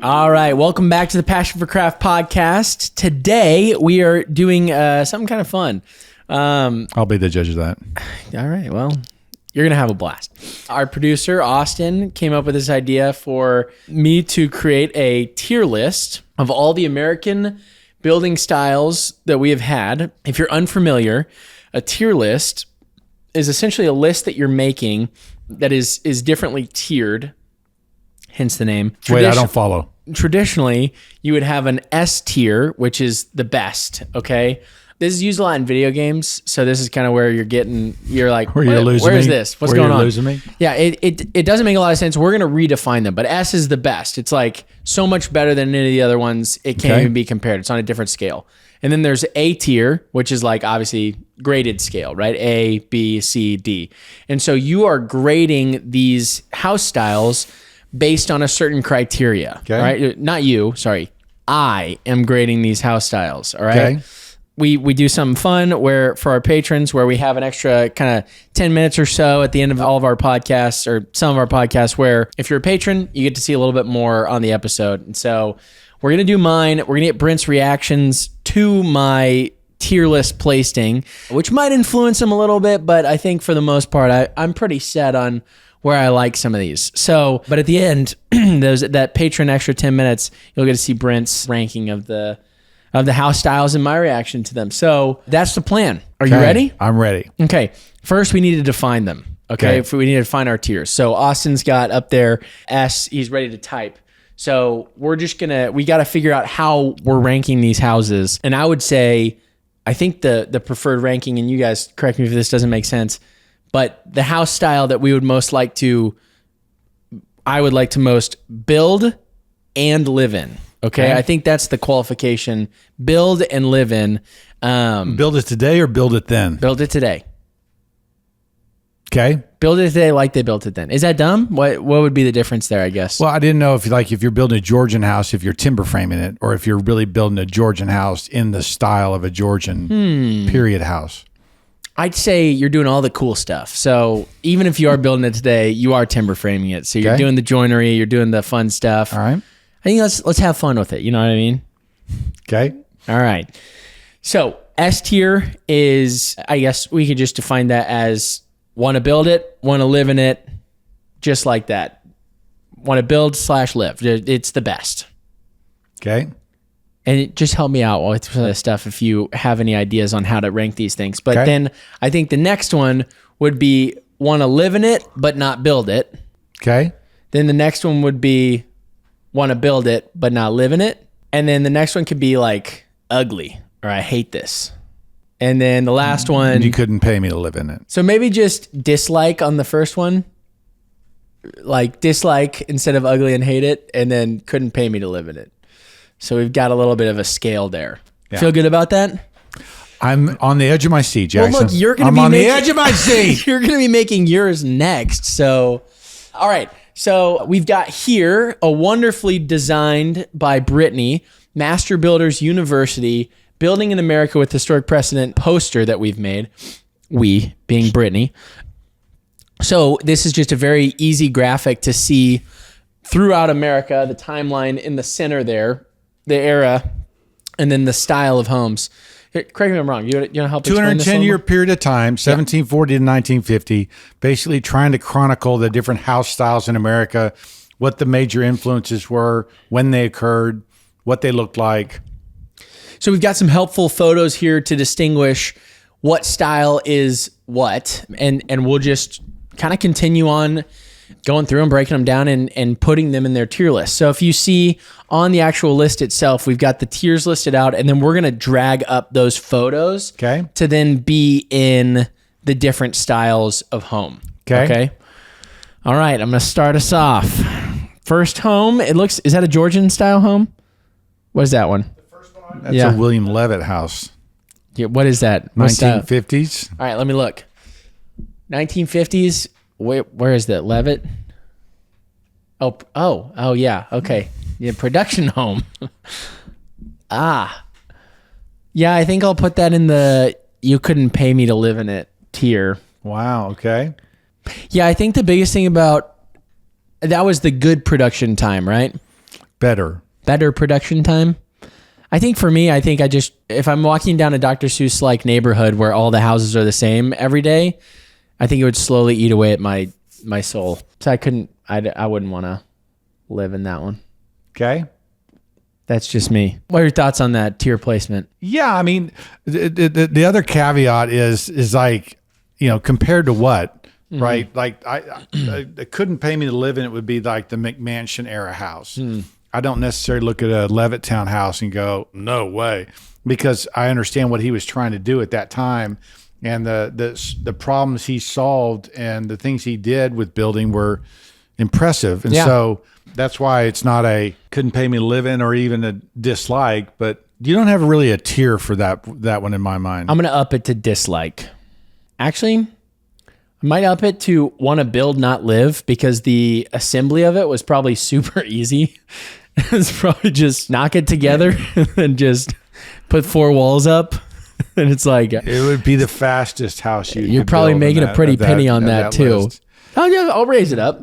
All right, welcome back to the Passion for Craft podcast. Today we are doing something kind of fun. I'll be the judge of that. All right, well, you're going to have a blast. Our producer, Austin, came up with this idea for me to create a tier list of all the American building styles that we have had. If you're unfamiliar, a tier list is essentially a list that you're making that is differently tiered, hence the name. Wait, I don't follow. Traditionally, you would have an S tier, which is the best, okay? This is used a lot in video games, so this is kind of where you're like, where is this? What's going on? Losing me? Yeah, it doesn't make a lot of sense. We're going to redefine them, but S is the best. It's like so much better than any of the other ones. It can't even be compared. It's on a different scale. And then there's A tier, which is like obviously graded scale, right? A, B, C, D. And so you are grading these house styles based on a certain criteria, right? Not you, sorry. I am grading these house styles, all right? Okay. We do something fun where for our patrons where we have an extra kind of 10 minutes or so at the end of all of our podcasts or some of our podcasts where if you're a patron, you get to see a little bit more on the episode. And so we're going to do mine. We're going to get Brent's reactions to my tier list placing, which might influence him a little bit, but I think for the most part, I'm pretty set on where I like some of these. So, but at the end, that patron extra 10 minutes, you'll get to see Brent's ranking of the house styles and my reaction to them. So that's the plan. Are you ready? I'm ready. Okay. First, we need to define them. Okay. We need to define our tiers. So Austin's got up there S. He's ready to type. So we got to figure out how we're ranking these houses. And I would say, I think the preferred ranking, and you guys correct me if this doesn't make sense, but the house style that I would like to most build and live in. Okay. I think that's the qualification. Build and live in. Build it today or build it then? Build it today. Okay. Build it today like they built it then. Is that dumb? What would be the difference there, I guess? Well, I didn't know if you're building a Georgian house, if you're timber framing it, or if you're really building a Georgian house in the style of a Georgian period house. I'd say you're doing all the cool stuff. So even if you are building it today, you are timber framing it. So you're doing the joinery, you're doing the fun stuff. All right. I think let's have fun with it. You know what I mean? Okay. All right. So S tier is, I guess we could just define that as want to build it, want to live in it, just like that. Want to build / live. It's the best. Okay. And just help me out with this stuff if you have any ideas on how to rank these things. But then I think the next one would be want to live in it, but not build it. Okay. Then the next one would be want to build it, but not live in it. And then the next one could be like ugly or I hate this. And then the last one. You couldn't pay me to live in it. So maybe just dislike on the first one. Like dislike instead of ugly and hate it. And then couldn't pay me to live in it. So we've got a little bit of a scale there. Yeah. Feel good about that? I'm on the edge of my seat, Jackson. Well, look, I'm on the edge of my seat. You're going to be making yours next. So, all right. So we've got here a wonderfully designed by Brittany, Master Builders University, Building in America with Historic Precedent poster that we've made. We being Brittany. So this is just a very easy graphic to see throughout America, the timeline in the center there, the era, and then the style of homes. Here, correct me if I'm wrong. You want to help explain this? 210-year period of time, 1740 to 1950, basically trying to chronicle the different house styles in America, what the major influences were, when they occurred, what they looked like. So we've got some helpful photos here to distinguish what style is what, and we'll just kind of continue on going through and breaking them down and putting them in their tier list. So if you see on the actual list itself, we've got the tiers listed out, and then we're going to drag up those photos to then be in the different styles of home. Okay. All right. I'm going to start us off. First home. Is that a Georgian style home? What is that one? The first one. That's a William Levitt house. Yeah. What is that? 1950s. All right. Let me look. 1950s. Where is that? Levitt? Oh, yeah. Okay. Yeah, production home. Yeah, I think I'll put that in the you couldn't pay me to live in it tier. Wow, okay. Yeah, I think the biggest thing about that was the good production time, right? Better. Better production time. I think for me, if I'm walking down a Dr. Seuss like neighborhood where all the houses are the same every day, I think it would slowly eat away at my soul. So I wouldn't want to live in that one. Okay. That's just me. What are your thoughts on that tier placement? Yeah, I mean, the other caveat is like, compared to what, right? Like I couldn't pay me to live in it would be like the McMansion era house. I don't necessarily look at a Levittown house and go, no way, because I understand what he was trying to do at that time, and the problems he solved and the things he did with building were impressive, and so that's why it's not a couldn't pay me to live in or even a dislike, but you don't have really a tier for that one in my mind. I'm gonna up it to dislike. Actually, I might up it to want to build, not live, because the assembly of it was probably super easy. It's probably just knock it together and just put 4 walls up. And it's like, it would be the fastest house you're probably making a pretty penny on that too. List. I'll raise it up.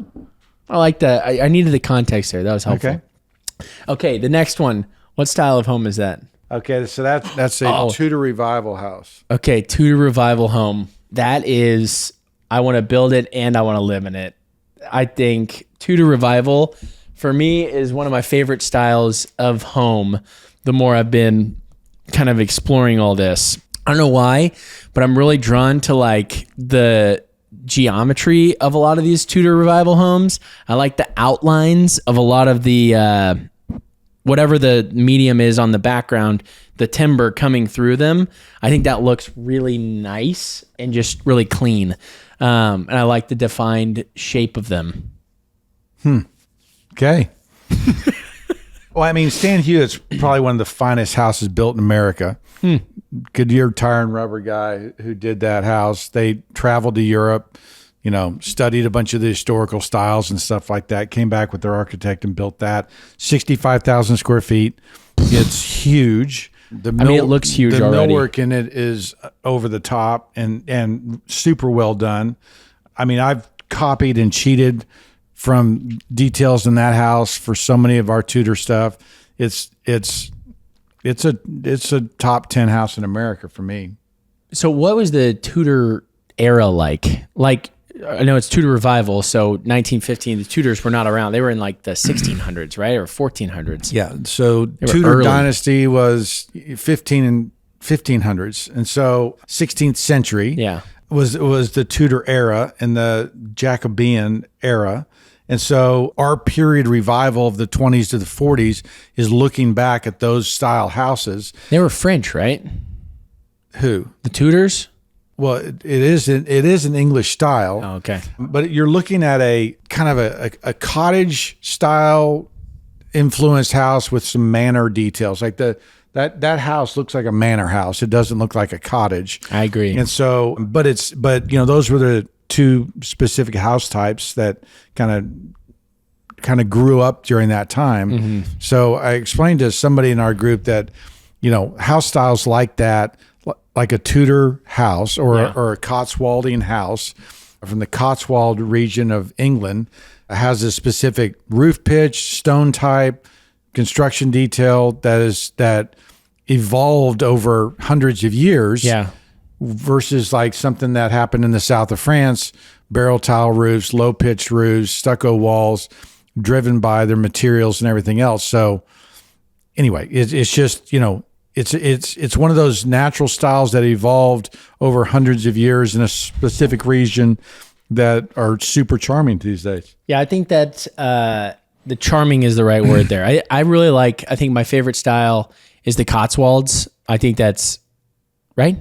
I like that. I needed the context there. That was helpful. Okay. The next one. What style of home is that? Okay. So that's a Tudor Revival house. Okay. Tudor Revival home. That is, I want to build it and I want to live in it. I think Tudor Revival for me is one of my favorite styles of home. The more I've been kind of exploring all this, I don't know why, but I'm really drawn to like the geometry of a lot of these Tudor Revival homes. I like the outlines of a lot of the, whatever the medium is on the background, the timber coming through them. I think that looks really nice and just really clean. And I like the defined shape of them. Okay. Well, I mean, Stan Hewitt's probably one of the finest houses built in America. Goodyear Tire and Rubber guy who did that house. They traveled to Europe, studied a bunch of the historical styles and stuff like that, came back with their architect and built that. 65,000 square feet. It's huge. It looks huge already. The millwork in it is over the top and super well done. I mean, I've copied and cheated from details in that house for so many of our Tudor stuff. It's a top 10 house in America for me. So what was the Tudor era like? Like, I know it's Tudor Revival, so 1915, the Tudors were not around. They were in like the 1600s, right? Or 1400s. Yeah. So Tudor dynasty was 1500s. And so 16th century was the Tudor era and the Jacobean era. And so our period revival of the 20s to the 40s is looking back at those style houses. They were French, right? Who? The Tudors? Well, it is an English style. Oh, okay. But you're looking at a kind of a cottage style influenced house with some manor details. Like that house looks like a manor house. It doesn't look like a cottage. I agree. And so, but those were the two specific house types that kind of grew up during that time. Mm-hmm. So I explained to somebody in our group that, house styles like that, like a Tudor house or a Cotswoldian house from the Cotswold region of England, has a specific roof pitch, stone type, construction detail that evolved over hundreds of years. Yeah. Versus like something that happened in the south of France, barrel tile roofs, low pitched roofs, stucco walls, driven by their materials and everything else. So anyway, it's just, it's one of those natural styles that evolved over hundreds of years in a specific region that are super charming these days. Yeah, I think that the charming is the right word there. I really I think my favorite style is the Cotswolds. I think that's right.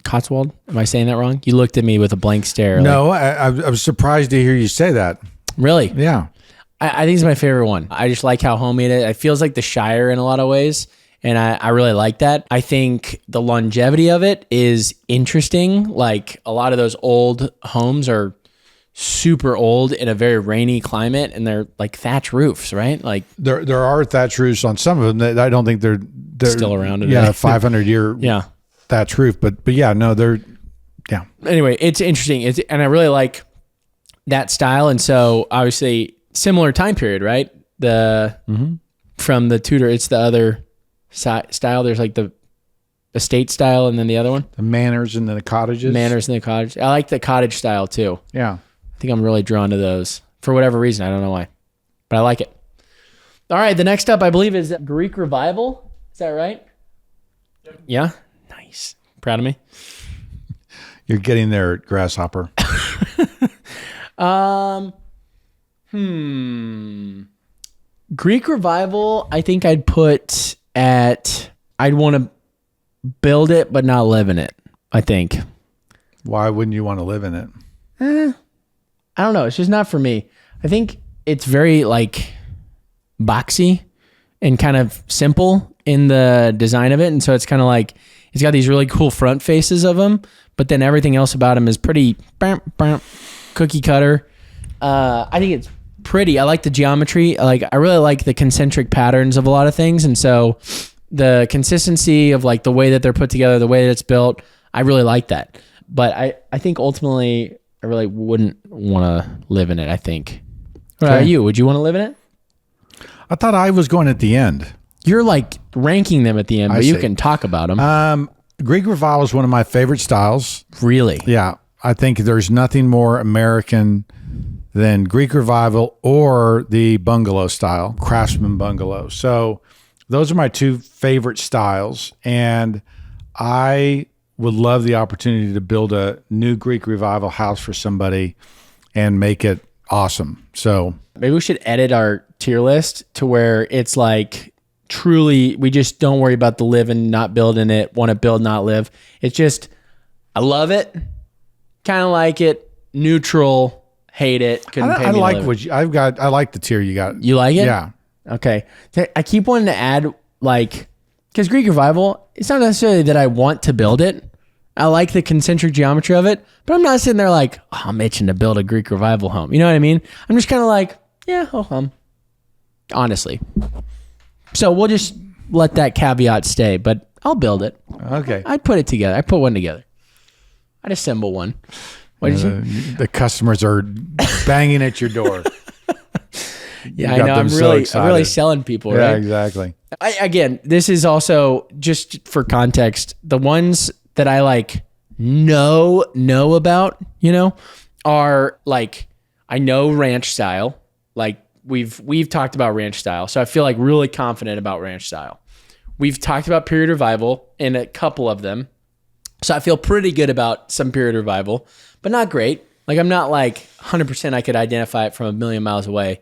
Cotswold? Am I saying that wrong? You looked at me with a blank stare. No, I was surprised to hear you say that. Really? Yeah. I think it's my favorite one. I just like how homemade it. It feels like the Shire in a lot of ways, and I really like that. I think the longevity of it is interesting. Like a lot of those old homes are super old in a very rainy climate, and they're like thatch roofs, right? Like there are thatch roofs on some of them that I don't think they're still around today. Yeah, 500-year thatch roof, but yeah, no, they're Anyway, it's interesting. And I really like that style, and so obviously similar time period, right? The from the Tudor. It's the other style. There's like the estate style and then the other one. The manors and then the cottages. Manors and the cottage. I like the cottage style too. Yeah. I think I'm really drawn to those for whatever reason. I don't know why, but I like it. All right. The next up, I believe, is Greek Revival. Is that right? Yeah. Nice. Proud of me. You're getting there, Grasshopper. Greek Revival, I think I'd put I'd want to build it, but not live in it, I think. Why wouldn't you want to live in it? I don't know. It's just not for me. I think it's very like boxy and kind of simple in the design of it. And so it's kind of like, it's got these really cool front faces of them, but then everything else about them is pretty cookie cutter. I think it's pretty. I like the geometry. I really like the concentric patterns of a lot of things. And so the consistency of like the way that they're put together, the way that it's built, I really like that. But I think ultimately I really wouldn't want to live in it, I think. What about you? Would you want to live in it? I thought I was going at the end. You're like ranking them at the end, but you can talk about them. Greek Revival is one of my favorite styles. Really? Yeah. I think there's nothing more American than Greek Revival or the bungalow style, Craftsman bungalow. So those are my two favorite styles. And I would love the opportunity to build a new Greek Revival house for somebody and make it awesome. So maybe we should edit our tier list to where it's like truly, we just don't worry about the live and not build in it, want to build, not live. It's just, I love it, kind of like it, neutral, hate it, couldn't pay me to like live. what I've got. I like the tier you got. You like it? Yeah. Okay. I keep wanting to add because Greek Revival, it's not necessarily that I want to build it. I like the concentric geometry of it, but I'm not sitting there like, oh, I'm itching to build a Greek Revival home. You know what I mean? I'm just kind of like, yeah, honestly. So we'll just let that caveat stay, but I'll build it. Okay. I'd put it together. I put one together. I'd assemble one. What did you? The customers are banging at your door. Yeah, I know. I'm really selling people, right? Yeah, exactly. Again, this is also just for context. The ones that I like know about, are like, I know ranch style. Like we've talked about ranch style. So I feel like really confident about ranch style. We've talked about period revival in a couple of them. So I feel pretty good about some period revival, but not great. Like I'm not like 100% I could identify it from a million miles away.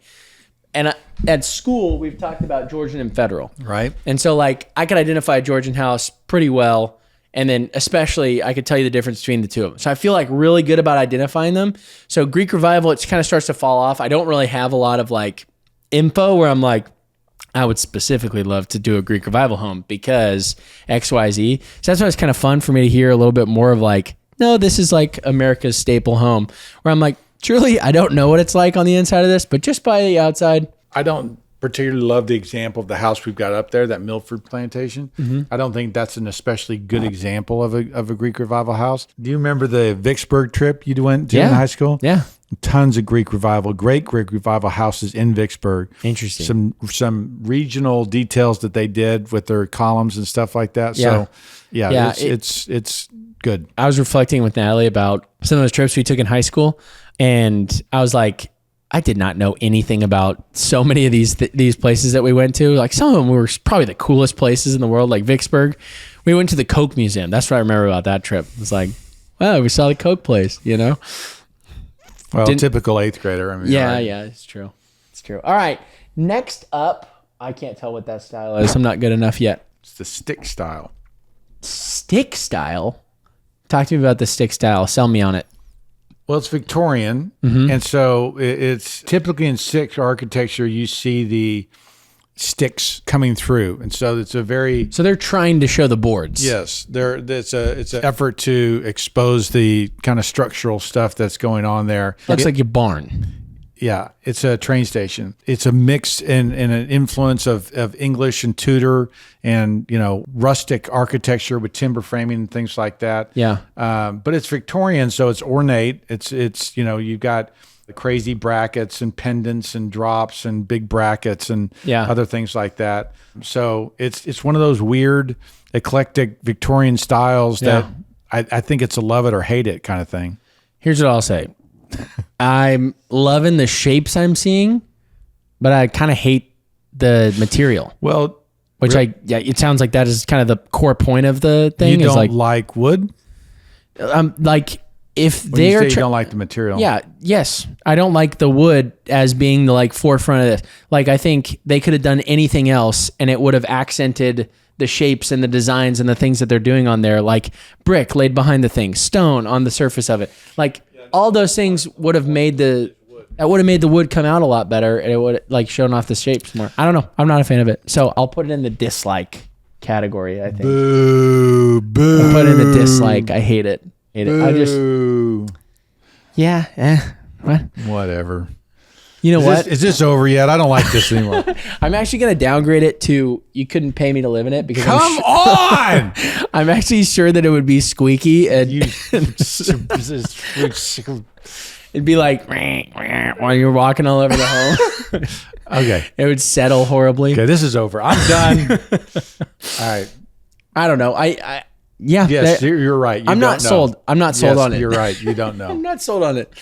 And at school, we've talked about Georgian and Federal. Right. And so like I could identify a Georgian house pretty well. And then especially I could tell you the difference between the two of them. So I feel like really good about identifying them. So Greek Revival, it kind of starts to fall off. I don't really have a lot of like info where I'm like, I would specifically love to do a Greek Revival home because XYZ. So that's why it's kind of fun for me to hear a little bit more of like, no, this is like America's staple home, where I'm like, truly, I don't know what it's like on the inside of this, but just by the outside. I don't particularly love the example of the house we've got up there, that Milford Plantation. Mm-hmm. I don't think that's an especially good example of a Greek Revival house. Do you remember the Vicksburg trip you went to in high school? Yeah. Tons of Greek Revival, great Greek Revival houses in Vicksburg. Interesting. Some regional details that they did with their columns and stuff like that. So it's good. I was reflecting with Natalie about some of those trips we took in high school, and I was like, I did not know anything about so many of these places that we went to. Like some of them were probably the coolest places in the world, like Vicksburg. We went to the Coke Museum. That's what I remember about that trip. It was like, wow, we saw the Coke place, Well, typical eighth grader. I mean, yeah, it's true. It's true. All right. Next up, I can't tell what that style is. I'm not good enough yet. It's the stick style. Stick style? Talk to me about the stick style. Sell me on it. Well, it's Victorian, and so it's typically in stick architecture. You see the sticks coming through, and so it's a very. So they're trying to show the boards. Yes, it's an effort to expose the kind of structural stuff that's going on there. Looks like a barn. Yeah, it's a train station. It's a mix and an influence of English and Tudor and, rustic architecture with timber framing and things like that. Yeah. But it's Victorian, so it's ornate. It's you've got crazy brackets and pendants and drops and big brackets and other things like that. So it's one of those weird, eclectic Victorian styles that I think it's a love it or hate it kind of thing. Here's what I'll say. I'm loving the shapes I'm seeing, but I kind of hate the material. Well, it sounds like that is kind of the core point of the thing. You don't like wood? Like if When they you are, say you don't like the material. Yeah. Yes. I don't like the wood as being the like forefront of this. Like I think they could have done anything else and it would have accented the shapes and the designs and the things that they're doing on there, like brick laid behind the thing, stone on the surface of it. Like all those things would have made the wood come out a lot better, and it would like shown off the shapes more. I don't know. I'm not a fan of it, so I'll put it in the dislike category. I think. Boo! I'll put it in the dislike. I hate it. Boo. What? Whatever. You know what? Is this over yet? I don't like this anymore. I'm actually going to downgrade it to you couldn't pay me to live in it because Come on! I'm actually sure that it would be squeaky and it'd be like while you're walking all over the home. Okay. It would settle horribly. Okay, this is over. I'm done. All right. I don't know. Yes, you're right. I'm not sold. I'm not sold on it. You're right. You don't know. I'm not sold on it.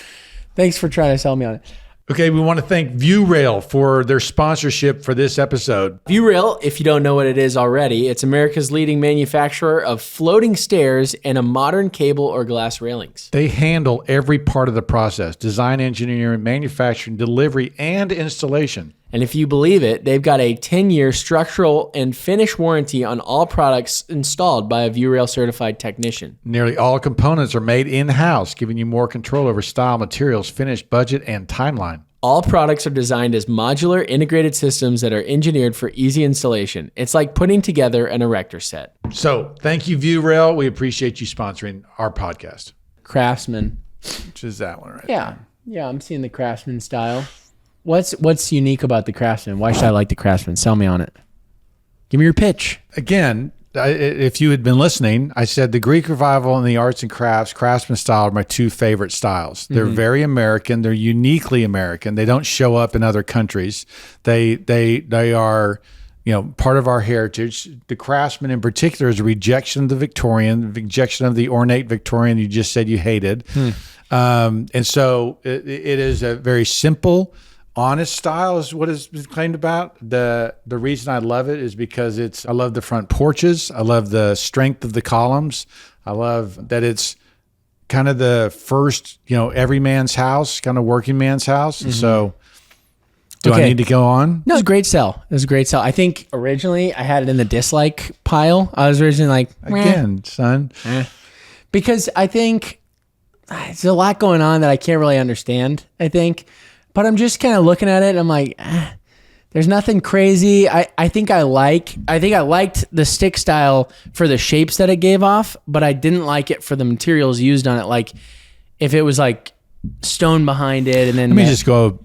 Thanks for trying to sell me on it. Okay, we want to thank ViewRail for their sponsorship for this episode. ViewRail, if you don't know what it is already, it's America's leading manufacturer of floating stairs and a modern cable or glass railings. They handle every part of the process: design, engineering, manufacturing, delivery, and installation. And if you believe it, they've got a 10-year structural and finish warranty on all products installed by a ViewRail certified technician. Nearly all components are made in-house, giving you more control over style, materials, finish, budget, and timeline. All products are designed as modular, integrated systems that are engineered for easy installation. It's like putting together an erector set. So, thank you, ViewRail. We appreciate you sponsoring our podcast. Craftsman. Which is that one right there. Yeah, I'm seeing the Craftsman style. What's unique about the Craftsman? Why should I like the Craftsman? Sell me on it. Give me your pitch. Again, if you had been listening, I said the Greek Revival and the arts and crafts, Craftsman style are my two favorite styles. They're very American. They're uniquely American. They don't show up in other countries. They are, part of our heritage. The Craftsman in particular is a rejection of the Victorian, rejection of the ornate Victorian you just said you hated. And so it is a very simple, honest style is what is claimed about. The reason I love it is because I love the front porches. I love the strength of the columns. I love that it's kind of the first, every man's house, kind of working man's house. Mm-hmm. So I need to go on? No, it was a great sell. I think originally I had it in the dislike pile. I was originally like, again, son. Because I think there's a lot going on that I can't really understand, I think. But I'm just kind of looking at it and I'm like, there's nothing crazy. I think I liked the stick style for the shapes that it gave off, but I didn't like it for the materials used on it. Like if it was like stone behind it and then let me just go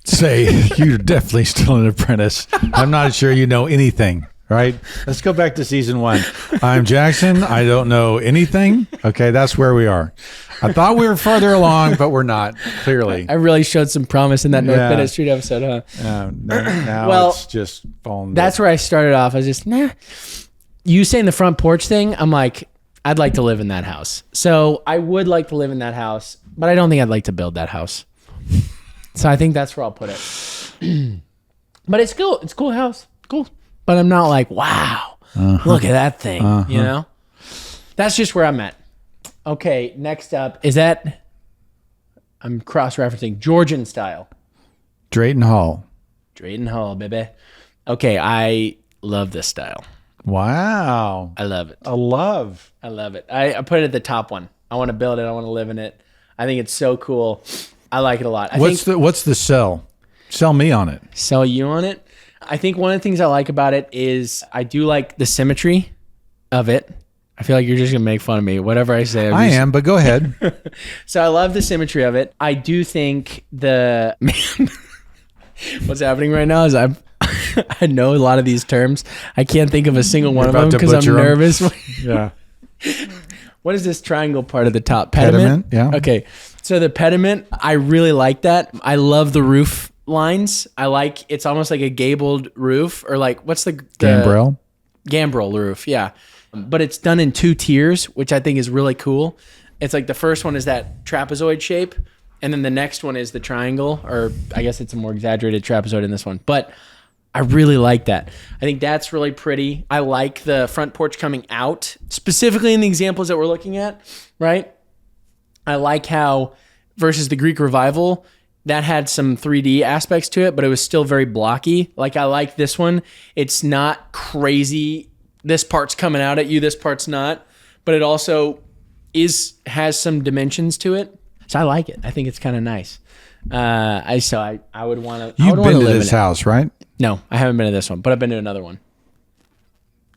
say you're definitely still an apprentice. I'm not sure you know anything. Right? Let's go back to season 1. I'm Jackson. I don't know anything. Okay, that's where we are. I thought we were further along, but we're not, clearly. I really showed some promise in that North Bennett Street episode, huh? Now it's just falling. That's where I started off. I was just, You saying the front porch thing, I'm like, I'd like to live in that house. So I would like to live in that house, but I don't think I'd like to build that house. So I think that's where I'll put it. But it's cool. It's a cool house. Cool. But I'm not like, wow, look at that thing, That's just where I'm at. Okay, next up, I'm cross-referencing Georgian style. Drayton Hall, baby. Okay, I love this style. Wow. I love it. I love it. I put it at the top one. I want to build it. I want to live in it. I think it's so cool. I like it a lot. What's the sell? Sell me on it. Sell you on it? I think one of the things I like about it is I do like the symmetry of it. I feel like you're just going to make fun of me. Whatever I say. I am, but go ahead. So I love the symmetry of it. I do think what's happening right now is I know a lot of these terms. I can't think of a single one of them because I'm nervous. Yeah. What is this triangle part of the top? Pediment? Yeah. Okay. So the pediment, I really like that. I love the roof lines. It's almost like a gabled roof, or like, what's the gambrel roof, yeah. But it's done in 2 tiers, which I think is really cool. It's like the first one is that trapezoid shape, and then the next one is the triangle, or I guess it's a more exaggerated trapezoid in this one. But I really like that. I think that's really pretty. I like the front porch coming out, specifically in the examples that we're looking at, right? I like how, versus the Greek Revival, that had some 3D aspects to it, but it was still very blocky. Like, I like this one. It's not crazy. This part's coming out at you, this part's not. But it also has some dimensions to it. So I like it. I think it's kind of nice. I would want to. You've been to this house, right? No, I haven't been to this one, but I've been to another one.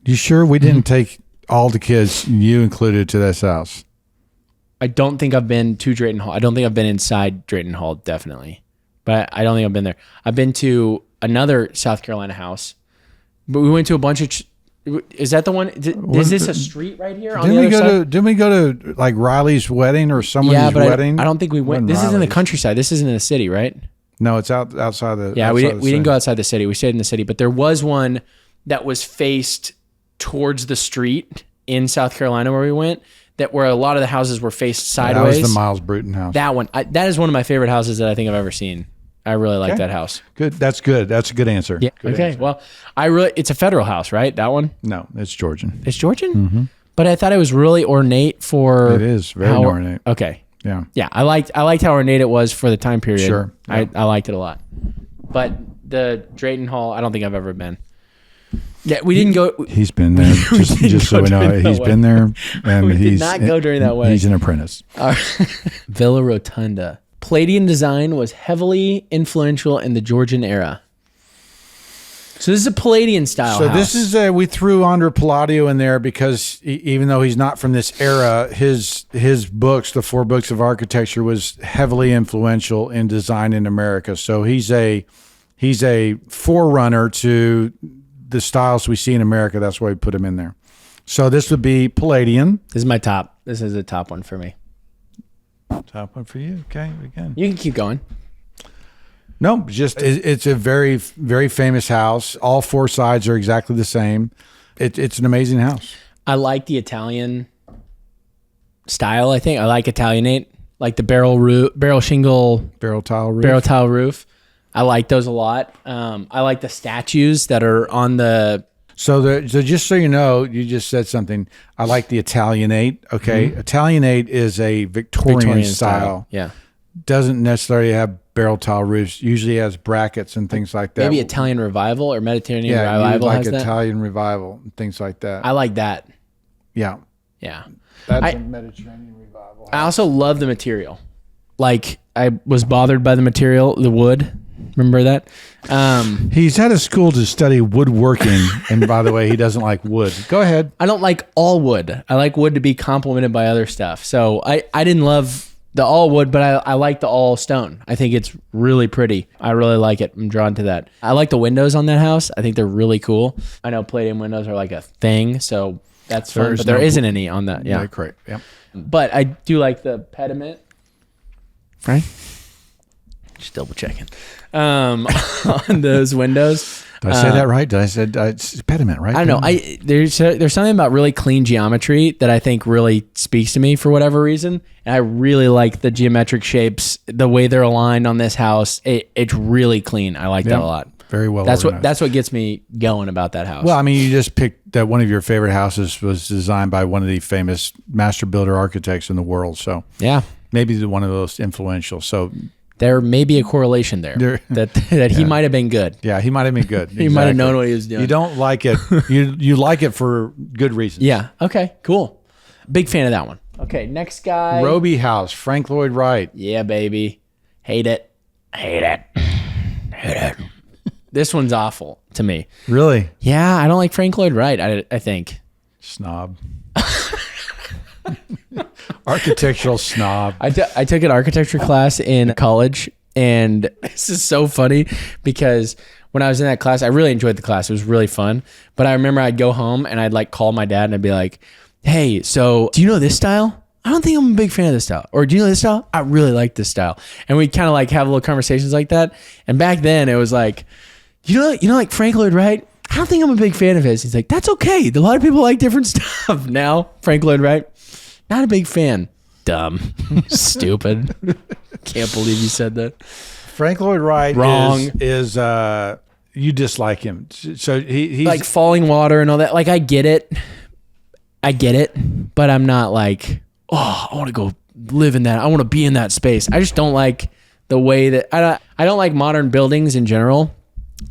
You sure we didn't take all the kids, you included, to this house? I don't think I've been to Drayton Hall. I don't think I've been inside Drayton Hall, definitely. But I don't think I've been there. I've been to another South Carolina house. But we went to a bunch of... Is that the one? Is this a street right here on the other side? Didn't we go to like Riley's wedding or someone's wedding? I don't think we went. This is in the countryside. This isn't in the city, right? No, it's outside the... Yeah, we didn't go outside the city. We stayed in the city. But there was one that was faced towards the street in South Carolina where we went, where a lot of the houses were faced sideways. That was the Miles Bruton house. That one. That is one of my favorite houses that I think I've ever seen. I really like that house. Good. That's good. That's a good answer. Yeah. Good okay. Answer. Well, it's a federal house, right? That one? No, it's Georgian. It's Georgian? Mm-hmm. But I thought it was really ornate for... It is very ornate. Okay. Yeah. Yeah. I liked how ornate it was for the time period. Sure. Yeah. I liked it a lot. But the Drayton Hall, I don't think I've ever been. Yeah, we didn't go... He's been there. just so we know, he's been there. And we did not go during that wedding. He's an apprentice. Villa Rotunda. Palladian design was heavily influential in the Georgian era. So this is a Palladian style house. This is we threw Andrea Palladio in there because even though he's not from this era, his books, the 4 books of architecture, was heavily influential in design in America. So he's a forerunner to the styles we see in America. That's why we put him in there. So this would be Palladian. This is my top. This is a top one for me. Top one for you. Okay, again. You can keep going. No, just it's a very, very famous house. All 4 sides are exactly the same. It's an amazing house. I like the Italian style. I think I like Italianate, like the barrel shingle, barrel tile roof. I like those a lot. I like the statues that are on the. So just so you know, you just said something. I like the Italianate. Okay, Italianate is a Victorian style. Yeah, doesn't necessarily have barrel tile roofs. Usually has brackets and things like that. Maybe Italian Revival or Mediterranean Revival like has that. Italian Revival and things like that. I like that. Yeah, that's a Mediterranean Revival house. I also love the material. Like, I was bothered by the material, the wood. Remember that? He's at a school to study woodworking, and by the way, he doesn't like wood. Go ahead. I don't like all wood. I like wood to be complemented by other stuff. So I didn't love the all wood, but I like the all stone. I think it's really pretty. I really like it. I'm drawn to that. I like the windows on that house. I think they're really cool. I know Palladian windows are like a thing, so that's fun, but there isn't any on that. Yeah, correct. Yeah. But I do like the pediment. Frank? Just double checking. On those windows. Did I say that right? Did I say it's pediment, right? I don't know. There's something about really clean geometry that I think really speaks to me for whatever reason. And I really like the geometric shapes, the way they're aligned on this house. It's really clean. I like that a lot. Very well. That's what gets me going about that house. Well, I mean, you just picked that one of your favorite houses was designed by one of the famous master builder architects in the world. So yeah, maybe one of those influential. So there may be a correlation there that he might have been good. Yeah, he might have been good. He might have known what he was doing. You don't like it. you like it for good reasons. Yeah. Okay. Cool. Big fan of that one. Okay. Next guy. Roby House, Frank Lloyd Wright. Yeah, baby. Hate it. This one's awful to me. Really? Yeah, I don't like Frank Lloyd Wright. I think. Snob. Architectural snob. I took an architecture class in college, and this is so funny because when I was in that class, I really enjoyed the class. It was really fun. But I remember I'd go home and I'd like call my dad and I'd be like, "Hey, so do you know this style?" I don't think I'm a big fan of this style. Or do you know this style? I really like this style. And we kind of like have little conversations like that. And back then it was like, you know, like Frank Lloyd Wright? I don't think I'm a big fan of his. He's like, that's okay. A lot of people like different stuff. Now, Frank Lloyd Wright, not a big fan. Dumb. Stupid. Can't believe you said that. Frank Lloyd Wright Wrong. is you dislike him. So he's like falling water and all that. Like I get it. But I'm not like, oh, I want to go live in that. I want to be in that space. I just don't like the way that I don't like modern buildings in general.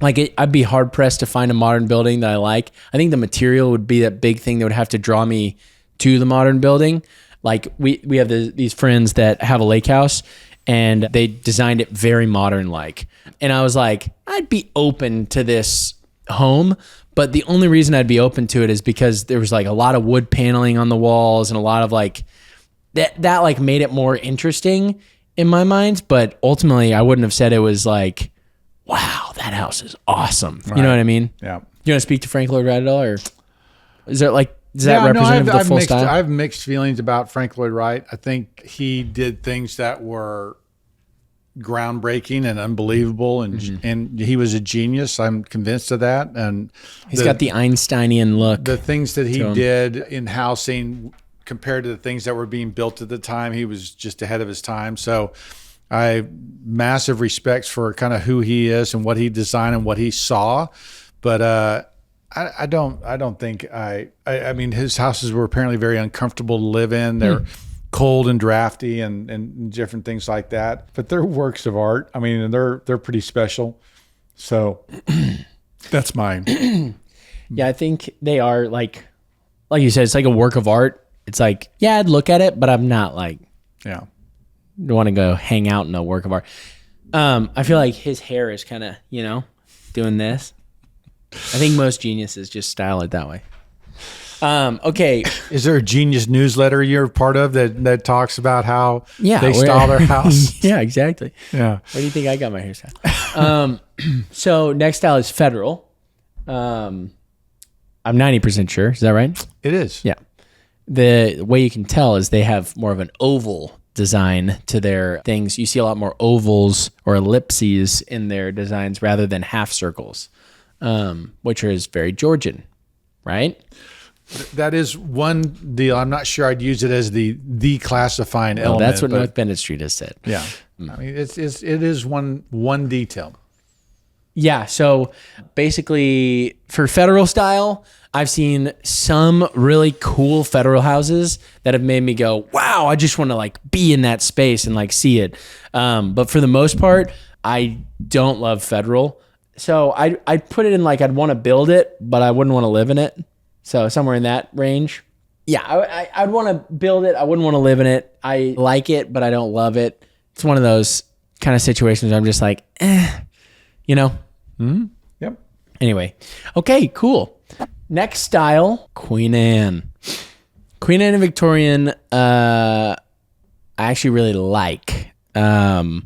Like I'd be hard pressed to find a modern building that I like. I think the material would be that big thing that would have to draw me to the modern building. Like we have these friends that have a lake house and they designed it very modern like. And I was like, I'd be open to this home, but the only reason I'd be open to it is because there was like a lot of wood paneling on the walls and a lot of like that like made it more interesting in my mind. But ultimately I wouldn't have said it was like, wow, that house is awesome. Right. You know what I mean? Yeah. You want to speak to Frank Lloyd Wright at all, or is there like, does that represent the full style? I have mixed feelings about Frank Lloyd Wright. I think he did things that were groundbreaking and unbelievable, and he was a genius. I'm convinced of that. And he's got the Einsteinian look. The things that he did in housing compared to the things that were being built at the time, he was just ahead of his time. So I have massive respects for kind of who he is and what he designed and what he saw. But I don't think I mean, his houses were apparently very uncomfortable to live in. They're cold and drafty and different things like that. But they're works of art. I mean, they're pretty special. So that's mine. Yeah, I think they are like you said, it's like a work of art. It's like, yeah, I'd look at it, but I'm not like, yeah, don't want to go hang out in a work of art. I feel like his hair is kind of, doing this. I think most geniuses just style it that way. Okay. Is there a genius newsletter you're part of that talks about how they style their house? Yeah, exactly. Yeah. Where do you think I got my hairstyle? So next style is federal. I'm 90% sure. Is that right? It is. Yeah. The way you can tell is they have more of an oval design to their things. You see a lot more ovals or ellipses in their designs rather than half circles, which is very Georgian, right? That is one deal. I'm not sure I'd use it as the classifying element. That's what North Bennett Street has said. Yeah. I mean, it is one detail. Yeah. So basically for federal style, I've seen some really cool federal houses that have made me go, wow, I just want to like be in that space and like see it. But for the most part, I don't love federal. So I'd put it in like, I'd want to build it, but I wouldn't want to live in it. So somewhere in that range. Yeah, I'd want to build it. I wouldn't want to live in it. I like it, but I don't love it. It's one of those kind of situations where I'm just like, Mm-hmm. Yep. Anyway. Okay, cool. Next style, Queen Anne. Queen Anne and Victorian, I actually really like. I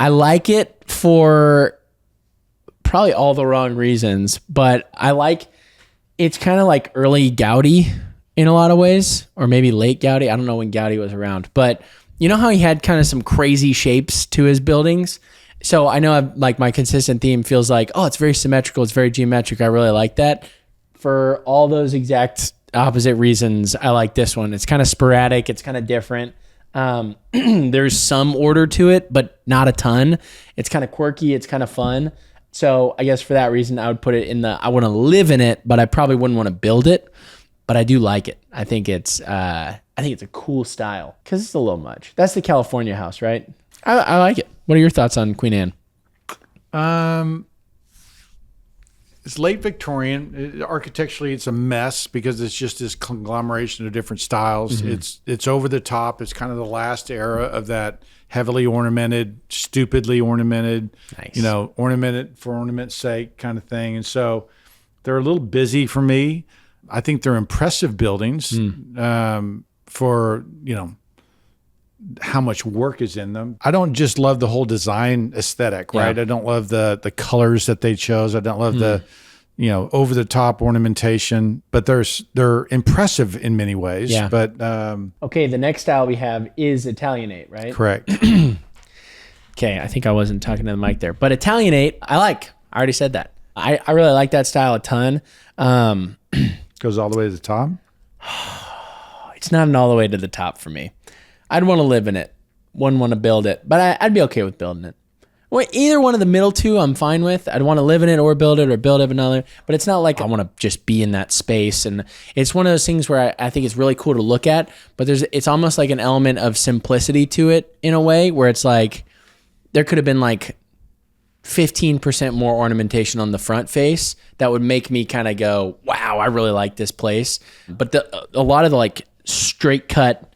like it for probably all the wrong reasons, but I like, it's kind of like early Gaudi in a lot of ways, or maybe late Gaudi. I don't know when Gaudi was around, but you know how he had kind of some crazy shapes to his buildings? So I know like my consistent theme feels like, oh, it's very symmetrical. It's very geometric. I really like that. For all those exact opposite reasons, I like this one. It's kind of sporadic. It's kind of different. There's some order to it, but not a ton. It's kind of quirky. It's kind of fun. So I guess for that reason, I would put it in I want to live in it, but I probably wouldn't want to build it. But I do like it. I think it's a cool style because it's a little much. That's the California house, right? I like it. What are your thoughts on Queen Anne? It's late Victorian. Architecturally, it's a mess because it's just this conglomeration of different styles. Mm-hmm. It's over the top. It's kind of the last era of that heavily ornamented, stupidly ornamented, nice. Ornamented for ornament's sake kind of thing. And so they're a little busy for me. I think they're impressive buildings for, how much work is in them. I don't just love the whole design aesthetic, right? Yeah. I don't love the colors that they chose. I don't love over the top ornamentation, but they're impressive in many ways. Yeah. But okay, the next style we have is Italianate, right? correct. Okay, I think I wasn't talking to the mic there, but Italianate, I already said that. I really like that style a ton. Goes all the way to the top. It's not all the way to the top for me. I'd want to live in it. Wouldn't want to build it, but I'd be okay with building it. Well, either one of the middle two, I'm fine with. I'd want to live in it or build it another. But it's not like I want to just be in that space. And it's one of those things where I think it's really cool to look at, but it's almost like an element of simplicity to it in a way where it's like there could have been like 15% more ornamentation on the front face that would make me kind of go, wow, I really like this place. But a lot of the like straight cut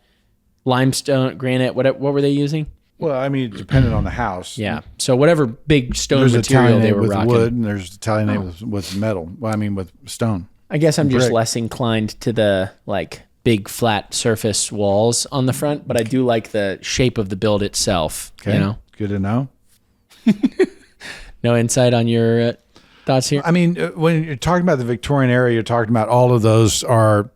limestone, granite, what were they using? Well, I mean, depending on the house. Yeah. So whatever big stone There's material they Italianate were with rocking. wood, and there's Italianate with metal. Well, I mean, with stone. I guess I'm just brick. less inclined to the like big flat surface walls on the front, but I do like the shape of the build itself. Okay. Good to know. No insight on your thoughts here? I mean, when you're talking about the Victorian era, you're talking about all of those are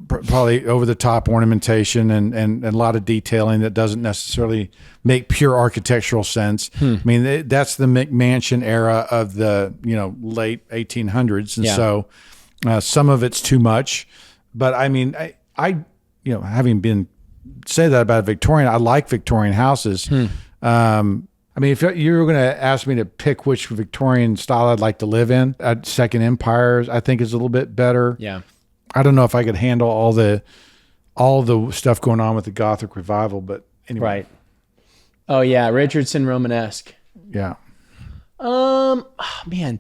probably over the top ornamentation and a lot of detailing that doesn't necessarily make pure architectural sense. I mean, that's the McMansion era of the late 1800s, and so some of it's too much. But I mean, I having been say that about Victorian, I like Victorian houses. I mean, if you were going to ask me to pick which Victorian style I'd like to live in, Second Empire, I think is a little bit better. Yeah. I don't know if I could handle all the stuff going on with the Gothic revival, but anyway. Right. Oh yeah, Richardson Romanesque. Yeah. Oh, man,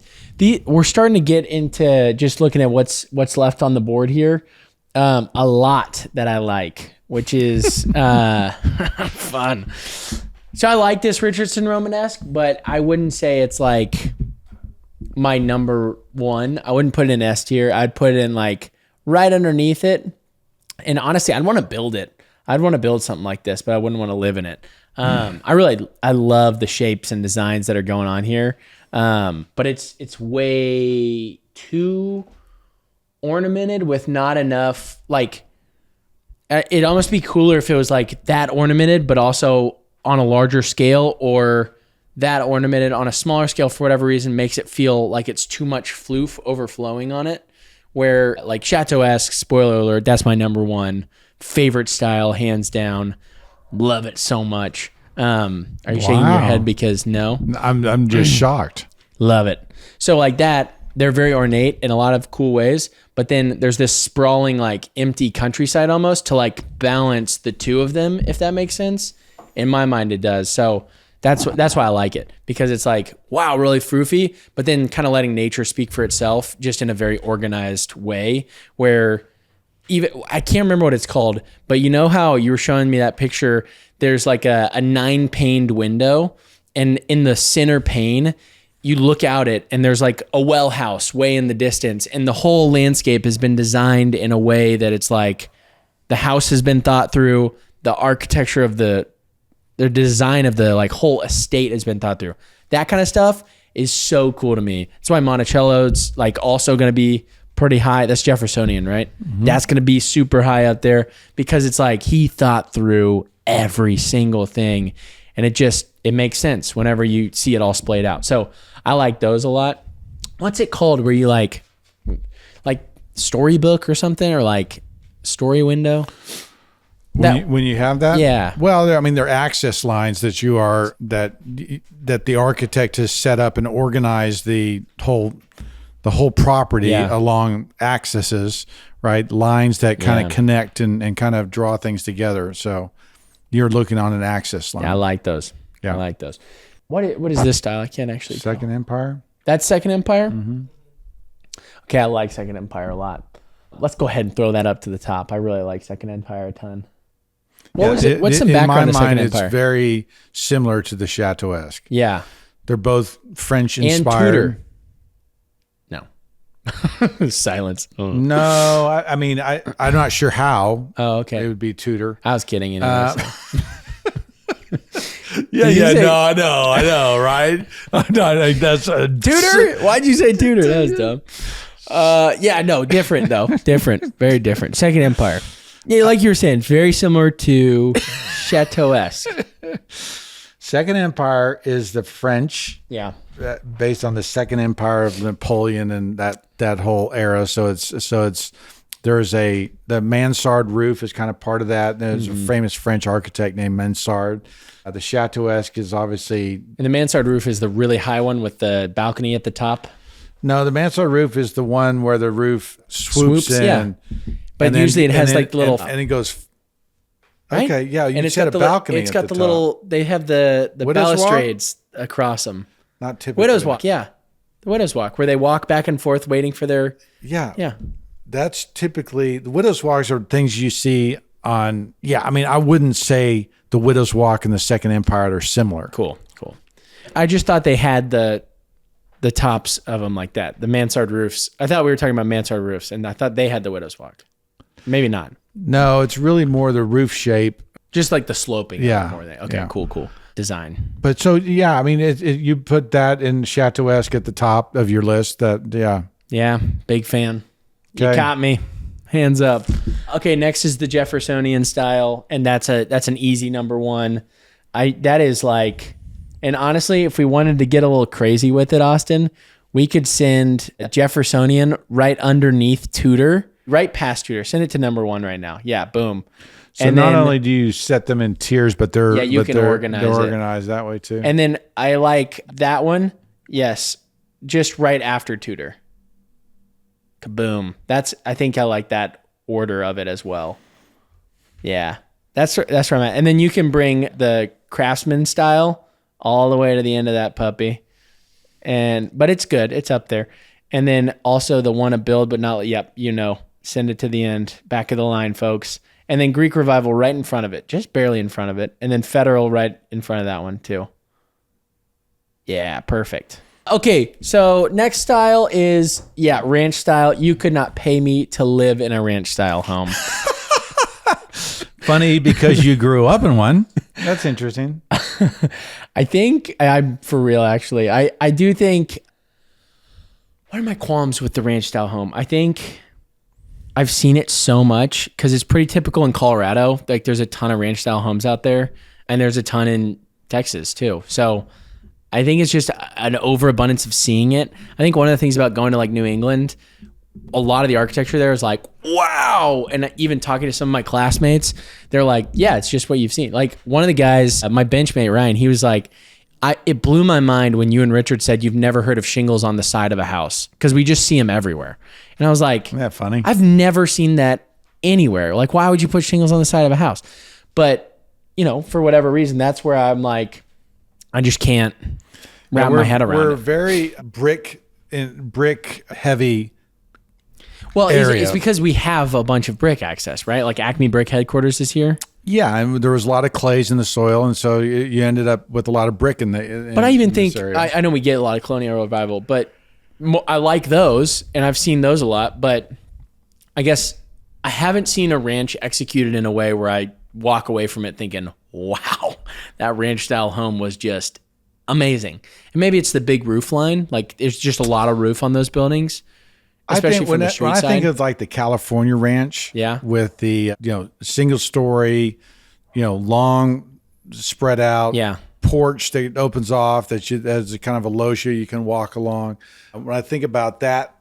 we're starting to get into just looking at what's left on the board here. A lot that I like, which is fun. So I like this Richardson Romanesque, but I wouldn't say it's like my number one. I wouldn't put it in S tier. I'd put it in like right underneath it. And honestly, I'd want to build it. I'd want to build something like this, but I wouldn't want to live in it. I love the shapes and designs that are going on here. But it's way too ornamented with not enough, like, it'd almost be cooler if it was like that ornamented, but also on a larger scale, or that ornamented on a smaller scale for whatever reason makes it feel like it's too much floof overflowing on it. Where like Chateau-esque, spoiler alert, that's my number one favorite style, hands down. Love it so much. Are you shaking your head because no? I'm just shocked. Love it. So like that, they're very ornate in a lot of cool ways, but then there's this sprawling like empty countryside almost to like balance the two of them, if that makes sense. In my mind, it does. So that's why I like it, because it's like, wow, really froofy, but then kind of letting nature speak for itself just in a very organized way where even, I can't remember what it's called, but you know how you were showing me that picture, there's like a 9-paned window, and in the center pane, you look out it and there's like a well house way in the distance, and the whole landscape has been designed in a way that it's like the house has been thought through, the architecture of the design of the like whole estate has been thought through. That kind of stuff is so cool to me. That's why Monticello's like also going to be pretty high. That's Jeffersonian, right? Mm-hmm. That's going to be super high up there because it's like he thought through every single thing, and it makes sense whenever you see it all splayed out. So I like those a lot. What's it called where you like storybook or something, or like story window? When you have that, yeah. Well, I mean, they're access lines that that the architect has set up and organized the whole property along axes, right? Lines that kind of connect and kind of draw things together. So you're looking on an axis line. Yeah, I like those. Yeah, I like those. What is this style? I can't actually. Second Empire. That's Second Empire. Mm-hmm. Okay, I like Second Empire a lot. Let's go ahead and throw that up to the top. I really like Second Empire a ton. What's the background of Second Empire? It's very similar to the Chateau-esque. Yeah. They're both French inspired. And Tudor. No. Silence. Oh. No, I mean, I'm not sure how. Oh, okay. It would be Tudor. I was kidding anyway. Yeah, Did you yeah, say- no, I know, right? No, that's a Tudor? Why'd you say Tudor? That was dumb. Yeah, no, different though. Different. Very different. Second Empire. Yeah, like you were saying, very similar to Chateau-esque. Second Empire is the French, Yeah. based on the Second Empire of Napoleon and that whole era. So there's the mansard roof is kind of part of that. There's a famous French architect named Mansard. The Chateau-esque is obviously And the mansard roof is the really high one with the balcony at the top. no. The mansard roof is the one where the roof swoops in. yeah. But and then- usually it has and then- like the little... and it goes. right? Okay, yeah, you and just had a balcony. It's at got the top. little... They have the Widow's Walk? balustrades across them. Not typically. Widow's Walk, yeah. The Widow's Walk, where they walk back and forth waiting for their... Yeah, Yeah. that's typically the Widow's Walks are things you see on. Yeah, I mean, I wouldn't say the Widow's Walk and the Second Empire are similar. Cool. I just thought they had the tops of them like that. The mansard roofs. I thought we were talking about mansard roofs, and I thought they had the Widow's Walk. Maybe not. No, it's really more the roof shape. Just like the sloping. Yeah. More than, okay, Yeah. cool. Design. But so yeah, I mean, you put that in Chateau-esque at the top of your list. That yeah. Yeah, big fan. You Okay. caught me. Hands up. Okay, next is the Jeffersonian style, and that's an easy number one. That is like, and honestly, if we wanted to get a little crazy with it, Austin, we could send Jeffersonian right underneath Tudor, right past Tudor. Send it to number one right now. Yeah, boom. So And not then- only do you set them in tiers, but they're Yeah, you can organize they're it. organized that way too. And then I like that one. Yes, just right after Tudor. Kaboom. I think I like that order of it as well. Yeah, that's where I'm at. And then you can bring the Craftsman style all the way to the end of that puppy. But it's good. It's up there. And then also the one to build, but not, yep, send it to the end, back of the line, folks. And then Greek Revival right in front of it, just barely in front of it. And then Federal right in front of that one too. Yeah, perfect. Okay, so next style is, ranch style. You could not pay me to live in a ranch style home. Funny because you grew up in one. That's interesting. I think, I'm for real actually, I do think, what are my qualms with the ranch style home? I think I've seen it so much because it's pretty typical in Colorado. Like there's a ton of ranch style homes out there, and there's a ton in Texas too. So I think it's just an overabundance of seeing it. I think one of the things about going to like New England, a lot of the architecture there is like, wow. And even talking to some of my classmates, they're like, yeah, it's just what you've seen. Like one of the guys, my benchmate, Ryan, he was like, it blew my mind when you and Richard said you've never heard of shingles on the side of a house because we just see them everywhere. And I was like, Isn't that funny? I've never seen that anywhere. Like, why would you put shingles on the side of a house? But, for whatever reason, that's where I'm like, I just can't wrap my head around We're it. very brick heavy. Well, area. it's because we have a bunch of brick access, right? Like Acme Brick headquarters is here. Yeah, and there was a lot of clays in the soil, and so you ended up with a lot of brick in the. But I even think, area. I know we get a lot of colonial revival, but I like those, and I've seen those a lot, but I guess I haven't seen a ranch executed in a way where I walk away from it thinking, wow, that ranch style home was just amazing. And maybe it's the big roof line. Like there's just a lot of roof on those buildings, especially from the street when I side. think of like the California ranch, Yeah. with the single story, long spread out, Yeah. porch that opens off that's a kind of a loggia you can walk along. When I think about that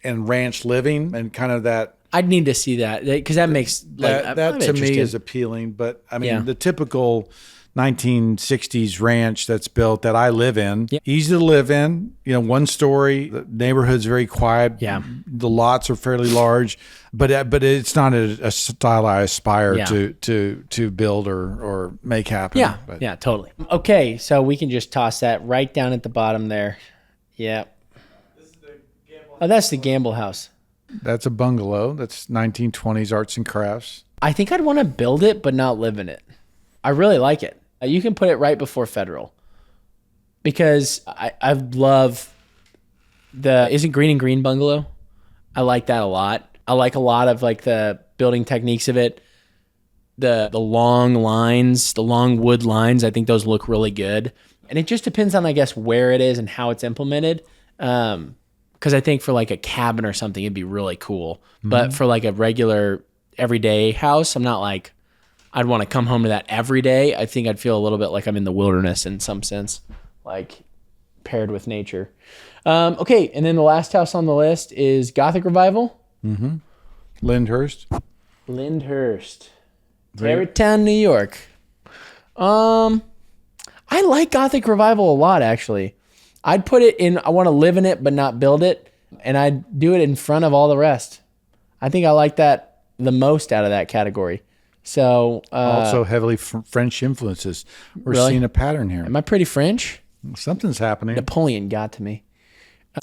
and ranch living and kind of that, I'd need to see that because that makes that I'm to me interested. is appealing. But I mean, Yeah. the typical 1960s ranch that's built that I live in, Yeah. easy to live in, one story, the neighborhood's very quiet. Yeah. The lots are fairly large, but it's not a style I aspire Yeah. to build or make happen. Yeah, But yeah, totally. Okay, so we can just toss that right down at the bottom there. Yeah. Oh, that's the Gamble House. that's a bungalow. That's 1920s arts and crafts. I think I'd want to build it, but not live in it. I really like it. You can put it right before Federal because I love isn't Green and Green bungalow? I like that a lot. I like a lot of like the building techniques of it. the long lines, the long wood lines. I think those look really good. And it just depends on, I guess, where it is and how it's implemented. Because I think for like a cabin or something, it'd be really cool. But for like a regular everyday house, I'm not like, I'd want to come home to that every day. I think I'd feel a little bit like I'm in the wilderness in some sense, like paired with nature. Okay, and then the last house on the list is Gothic Revival. Lyndhurst. Tarrytown, New York. I like Gothic Revival a lot, actually. I'd put it in, I want to live in it, but not build it. And I'd do it in front of all the rest. I think I like that the most out of that category. So Also heavily French influences. We're seeing a pattern here. Am I pretty French? Something's happening. Napoleon got to me.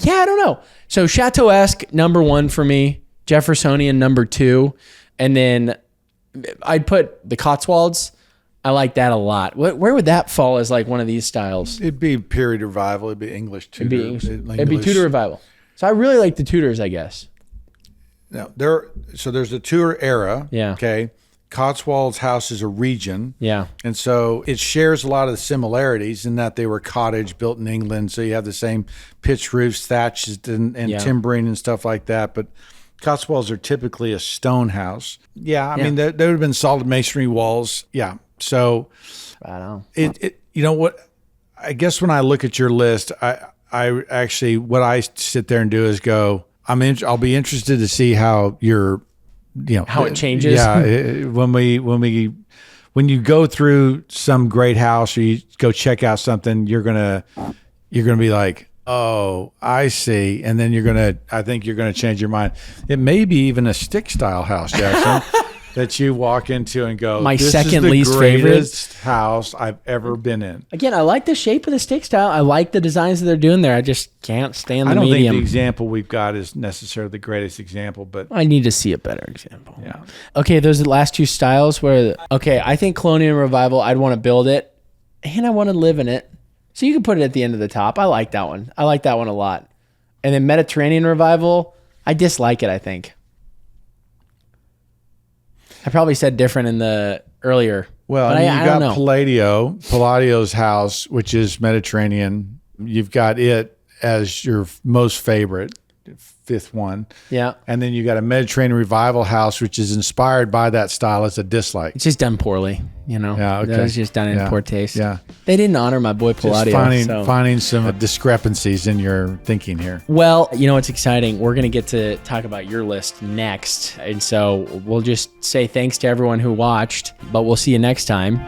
Yeah, I don't know. So Chateau-esque, number 1 for me. Jeffersonian, number 2. And then I'd put the Cotswolds. I like that a lot. Where would that fall as like one of these styles? It'd be period revival. It'd be English Tudor. It'd be Tudor Revival. So I really like the Tudors, I guess. No, there's the Tudor era. Yeah. Okay. Cotswolds house is a region. Yeah. And so it shares a lot of the similarities in that they were cottage built in England. So you have the same pitched roofs, thatched and timbering and stuff like that. But Cotswolds are typically a stone house. Yeah. I mean, there would have been solid masonry walls. Yeah. So I know. It you know what? I guess when I look at your list, I actually, what I sit there and do is go, I'll be interested to see how your, how it changes. Yeah. When you go through some great house or you go check out something, you're going to be like, oh, I see. And then I think you're going to change your mind. It may be even a stick style house, Jackson. That you walk into and go, my this second is the least favorite greatest house I've ever been in. Again, I like the shape of the stick style. I like the designs that they're doing there. I just can't stand the I don't medium. think the example we've got is necessarily the greatest example, but I need to see a better example. yeah. Okay, those are the last two styles where, I think Colonial Revival, I'd want to build it and I want to live in it. So you can put it at the end of the top. I like that one. I like that one a lot. And then Mediterranean Revival, I dislike it, I think. I probably said different in the earlier. Well, but you I got don't know. Palladio's house, which is Mediterranean. You've got it as your most favorite, fifth one. Yeah. And then you got a Mediterranean Revival house, which is inspired by that style as a dislike. It's just done poorly, Yeah, okay. It was just done in poor taste. Yeah. They didn't honor my boy Palladio. Just finding some discrepancies in your thinking here. Well, it's exciting. We're going to get to talk about your list next. And so we'll just say thanks to everyone who watched, but we'll see you next time.